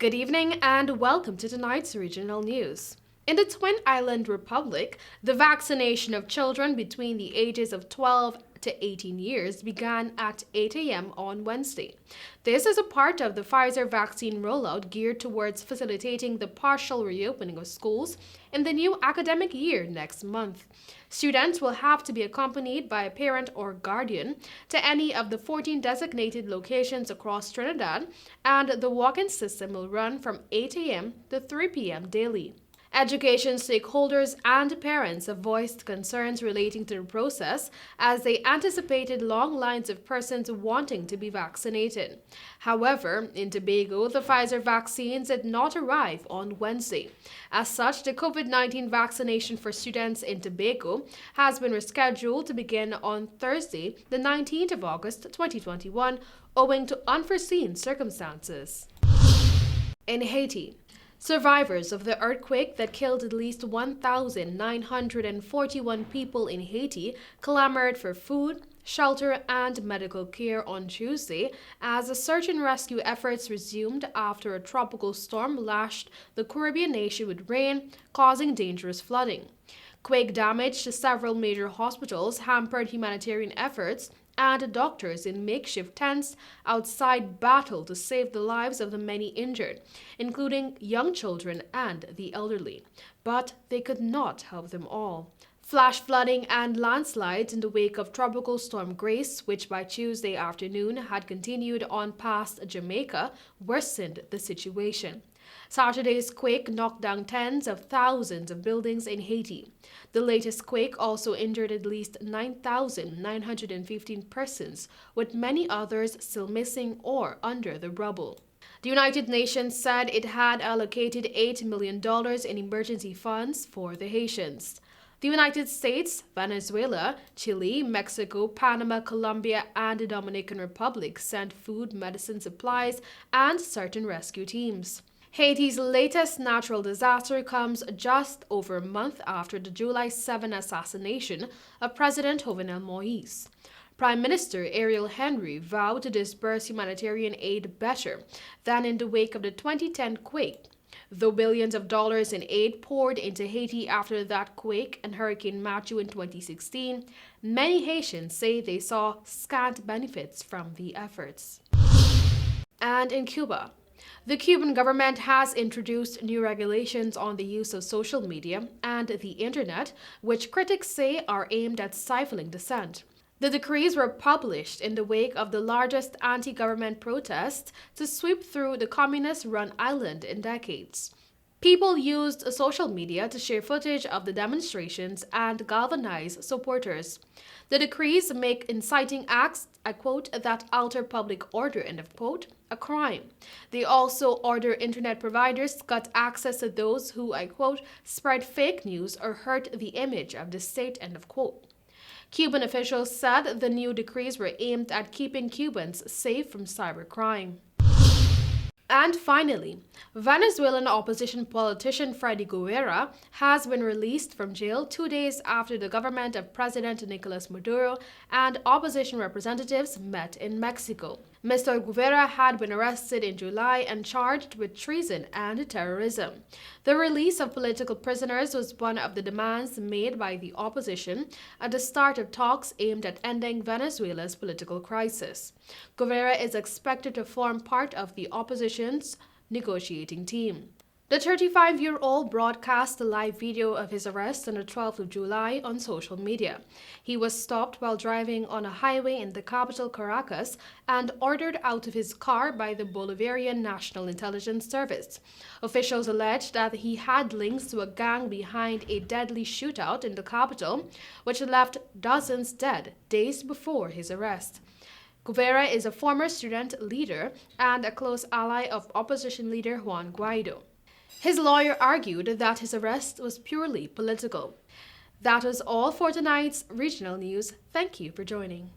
Good evening and welcome to tonight's regional news. In the Twin Island Republic, the vaccination of children between the ages of 12 to 18 years began at 8 a.m. on Wednesday. This is a part of the Pfizer vaccine rollout geared towards facilitating the partial reopening of schools in the new academic year next month. Students will have to be accompanied by a parent or guardian to any of the 14 designated locations across Trinidad, and the walk-in system will run from 8 a.m. to 3 p.m. daily. Education stakeholders and parents have voiced concerns relating to the process as they anticipated long lines of persons wanting to be vaccinated. However, in Tobago, the Pfizer vaccines did not arrive on Wednesday. As such, the COVID-19 vaccination for students in Tobago has been rescheduled to begin on Thursday, the 19th of August 2021, owing to unforeseen circumstances. In Haiti, survivors of the earthquake that killed at least 1,941 people in Haiti clamored for food, shelter, and medical care on Tuesday as the search and rescue efforts resumed after a tropical storm lashed the Caribbean nation with rain, causing dangerous flooding. Quake damage to several major hospitals hampered humanitarian efforts, and doctors in makeshift tents outside battled to save the lives of the many injured, including young children and the elderly. But they could not help them all. Flash flooding and landslides in the wake of Tropical Storm Grace, which by Tuesday afternoon had continued on past Jamaica, worsened the situation. Saturday's quake knocked down tens of thousands of buildings in Haiti. The latest quake also injured at least 9,915 persons, with many others still missing or under the rubble. The United Nations said it had allocated $8 million in emergency funds for the Haitians. The United States, Venezuela, Chile, Mexico, Panama, Colombia, and the Dominican Republic sent food, medicine, supplies, and certain rescue teams. Haiti's latest natural disaster comes just over a month after the July 7 assassination of President Jovenel Moïse. Prime Minister Ariel Henry vowed to disburse humanitarian aid better than in the wake of the 2010 quake. Though billions of dollars in aid poured into Haiti after that quake and Hurricane Matthew in 2016, many Haitians say they saw scant benefits from the efforts. And in Cuba, the Cuban government has introduced new regulations on the use of social media and the internet, which critics say are aimed at stifling dissent. The decrees were published in the wake of the largest anti-government protests to sweep through the communist-run island in decades. People used social media to share footage of the demonstrations and galvanize supporters. The decrees make inciting acts, I quote, that alter public order, end of quote, a crime. They also order internet providers to cut access to those who, I quote, spread fake news or hurt the image of the state, end of quote. Cuban officials said the new decrees were aimed at keeping Cubans safe from cybercrime. And finally, Venezuelan opposition politician Freddy Guerra has been released from jail 2 days after the government of President Nicolas Maduro and opposition representatives met in Mexico. Mr. Guerra had been arrested in July and charged with treason and terrorism. The release of political prisoners was one of the demands made by the opposition at the start of talks aimed at ending Venezuela's political crisis. Guerra is expected to form part of the opposition's negotiating team. The 35-year-old broadcast a live video of his arrest on the 12th of July on social media. He was stopped while driving on a highway in the capital Caracas and ordered out of his car by the Bolivarian National Intelligence Service. Officials alleged that he had links to a gang behind a deadly shootout in the capital, which left dozens dead days before his arrest. Guevara is a former student leader and a close ally of opposition leader Juan Guaido. His lawyer argued that his arrest was purely political. That was all for tonight's regional news. Thank you for joining.